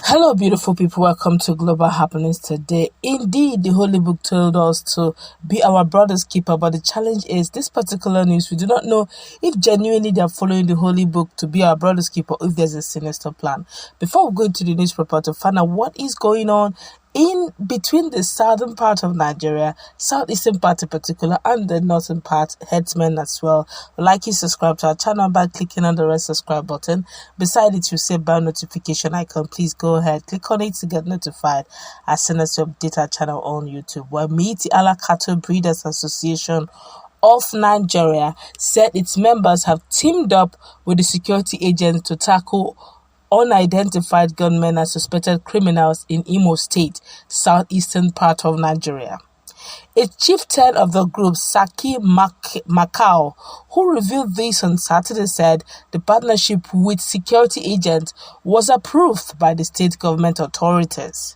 Hello, beautiful people. Welcome to Global Happenings today. Indeed, the Holy Book told us to be our brother's keeper, but the challenge is this particular news. We do not know if genuinely they are following the Holy Book to be our brother's keeper, or if there's a sinister plan. Before we go into the newspaper to find out what is going on in between the southern part of Nigeria, southeastern part in particular, and the northern part, herdsmen as well. Like you subscribe to our channel by clicking on the red subscribe button. Beside it, you see bell notification icon. Please go ahead, click on it to get notified as soon as we update our channel on YouTube. Well, the Ala Cattle Breeders Association of Nigeria said its members have teamed up with the security agents to tackle unidentified gunmen and suspected criminals in Imo State, southeastern part of Nigeria. A chieftain of the group, Saki Makau, who revealed this on Saturday, said the partnership with security agents was approved by the state government authorities.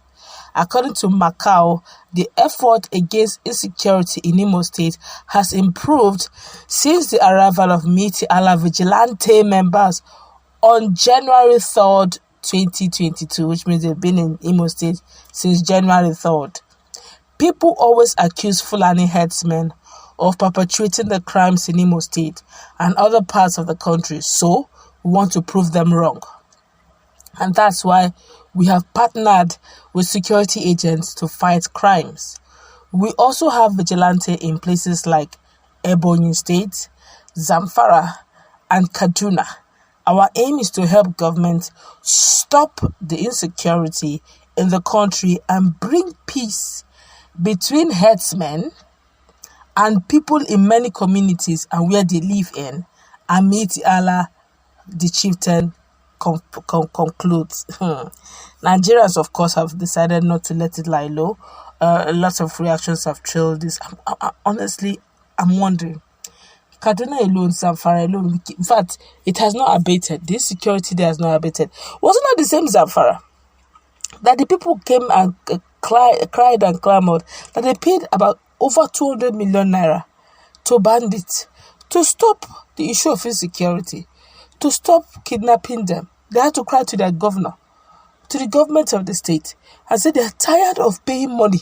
According to Makau, the effort against insecurity in Imo State has improved since the arrival of Fulani Vigilante members on January 3rd, 2022, which means they've been in Imo State since January 3rd. People always accuse Fulani herdsmen of perpetrating the crimes in Imo State and other parts of the country, so we want to prove them wrong. And that's why we have partnered with security agents to fight crimes. We also have vigilante in places like Ebonyi State, Zamfara, and Kaduna. Our aim is to help government stop the insecurity in the country and bring peace between herdsmen and people in many communities and where they live in. Amiti Allah, the chieftain, concludes. Nigerians, of course, have decided not to let it lie low. Lots of reactions have trailed this. Honestly, I'm wondering. Kaduna alone, Zamfara alone, in fact, it has not abated. This security there has not abated. Was it not the same Zamfara that the people came and cried and clamored that they paid about over 200 million naira to bandits to stop the issue of insecurity, to stop kidnapping them? They had to cry to their governor, to the government of the state, and say they are tired of paying money.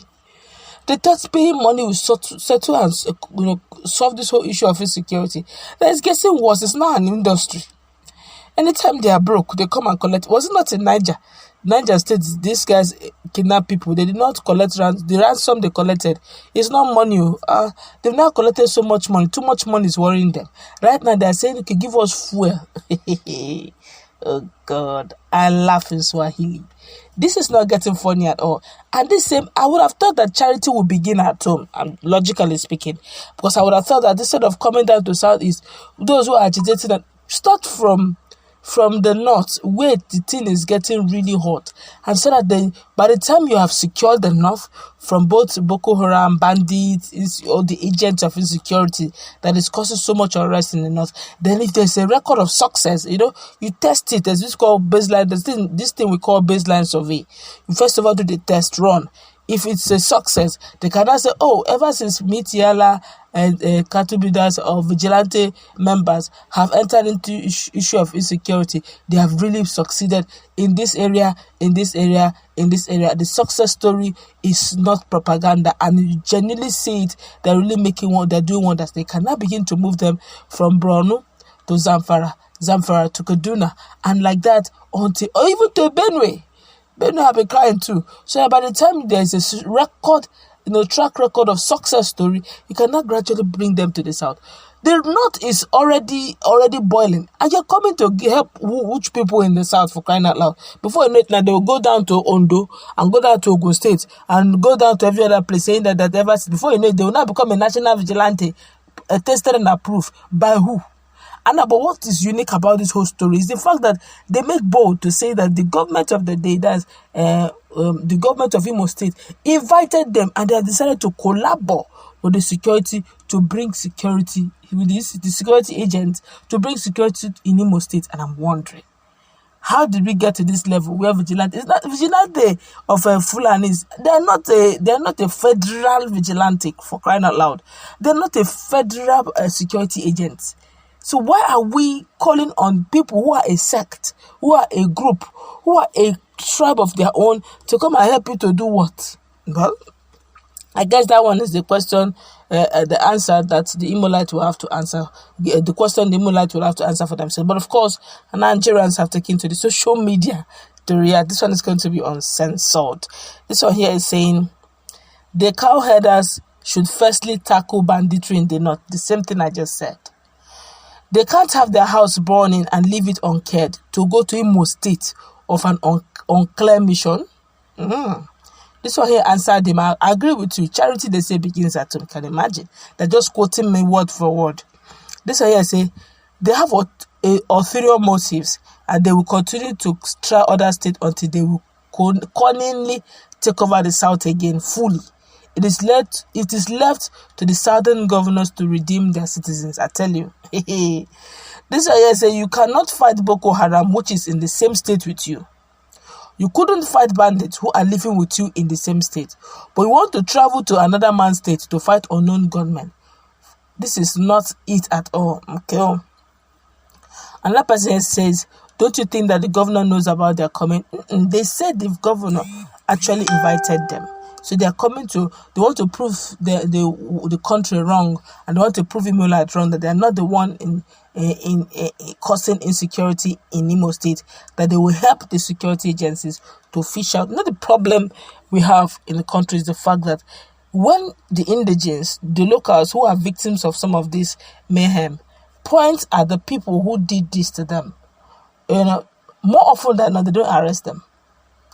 They thought paying money will settle and solve this whole issue of insecurity. That is getting worse. It's now an industry. Anytime they are broke, they come and collect. Was it not in Niger State, these guys kidnap people? They did not collect the ransom they collected. It's not money. They've now collected so much money. Too much money is worrying them. Right now, they are saying, okay, give us fuel. Oh, God. I laugh in Swahili. This is not getting funny at all. And this same, I would have thought that charity would begin at home, logically speaking. Because I would have thought that instead of coming down to Southeast, those who are agitating, start from the north, where the thing is getting really hot. And so that by the time you have secured the north from both Boko Haram, bandits, or the agents of insecurity that is causing so much unrest in the north, then if there's a record of success, you test it. There's this called baseline, this thing we call baseline survey. You first of all do the test run. If it's a success, they can now say, oh, ever since Mitiala and cattle breeders or vigilante members have entered into issue of insecurity, they have really succeeded in this area, in this area, in this area. The success story is not propaganda, and you genuinely see it. They're really they're doing wonders. They can now begin to move them from Borno to Zamfara to Kaduna, and like that until, or even to Benue. Benue have been crying too. So by the time there's a record, track record of success story, you cannot gradually bring them to the south. The north is already boiling, and you're coming to help which people in the south, for crying out loud. Before you know it, now they will go down to Ondo and go down to Ogun State and go down to every other place, saying that ever. Before you know it, they will now become a national vigilante, tested and approved by who? And but what is unique about this whole story is the fact that they make bold to say that the government of the day, that's the government of Imo State, invited them, and they have decided to collaborate with the security to bring security, with the security agents to bring security in Imo State. And I'm wondering, how did we get to this level where vigilante is not vigilante of Fulanis? They are not a federal vigilante, for crying out loud. They're not a federal security agent. So why are we calling on people who are a sect, who are a group, who are a tribe of their own to come and help you to do what? Well, I guess that one is the question, the answer that the Imolite will have to answer. The question the Imolite will have to answer for themselves. But of course, Nigerians have taken to the social media to react. This one is going to be uncensored. This one here is saying, the cowherders should firstly tackle banditry in the north. The same thing I just said. They can't have their house burning and leave it uncared to go to Imo State of an unclear mission. This one here answered him. I agree with you. Charity, they say, begins at home. Can you imagine? They're just quoting me word for word. This one here say, they have ulterior motives and they will continue to try other states until they will cunningly take over the south again fully. It is left to the southern governors to redeem their citizens. I tell you. This one here say, you cannot fight Boko Haram, which is in the same state with you. You couldn't fight bandits who are living with you in the same state. But you want to travel to another man's state to fight unknown gunmen. This is not it at all. Okay. Another person says, don't you think that the governor knows about their coming? They said the governor actually invited them. So they are coming to, they want to prove the country wrong, and they want to prove Imolite wrong, that they are not the one in causing insecurity in Imo State, that they will help the security agencies to fish out. The problem we have in the country is the fact that when the indigenes, the locals who are victims of some of this mayhem, point at the people who did this to them, more often than not, they don't arrest them.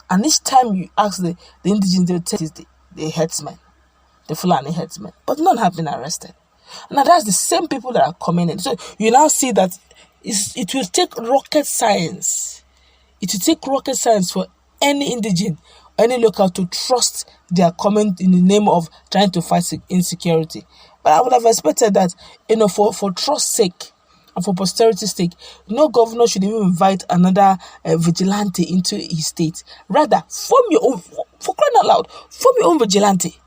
And each time you ask the indigenes, they'll tell you the herdsmen, the Fulani herdsmen. But none have been arrested. Now that's the same people that are coming in. So you now see that it will take rocket science. It will take rocket science for any indigene, any local to trust their comment in the name of trying to fight insecurity. But I would have expected that, for trust's sake, and for posterity's sake, no governor should even invite another vigilante into his state. Rather, form your own, for crying out loud, form your own vigilante.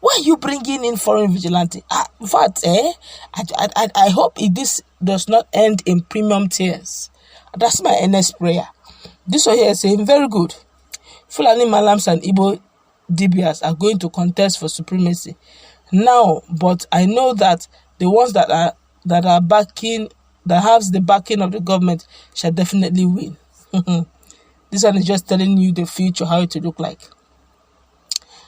Why are you bringing in foreign vigilante? In fact, I hope this does not end in premium tears. That's my earnest prayer. This one here is saying, very good. Fulani Malams and Igbo DBS are going to contest for supremacy now, but I know that the ones that are backing, that has the backing of the government, shall definitely win. This one is just telling you the future, how it will look like.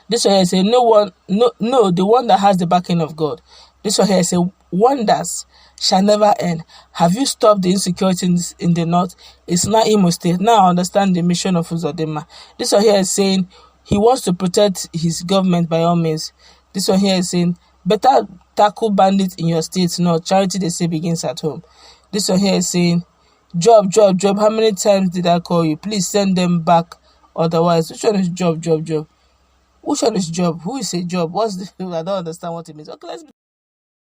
This one here say, no, the one that has the backing of God. This one here say, wonders shall never end. Have you stopped the insecurity in the north? It's not Imo State. Now I understand the mission of Uzodema. This one here is saying, he wants to protect his government by all means. This one here is saying, better tackle bandits in your state. No, charity, they say, begins at home. This one here is saying, job. How many times did I call you? Please send them back. Otherwise, which one is job? Which one is job? Who is a job? What's the? I don't understand what it means. Okay, let's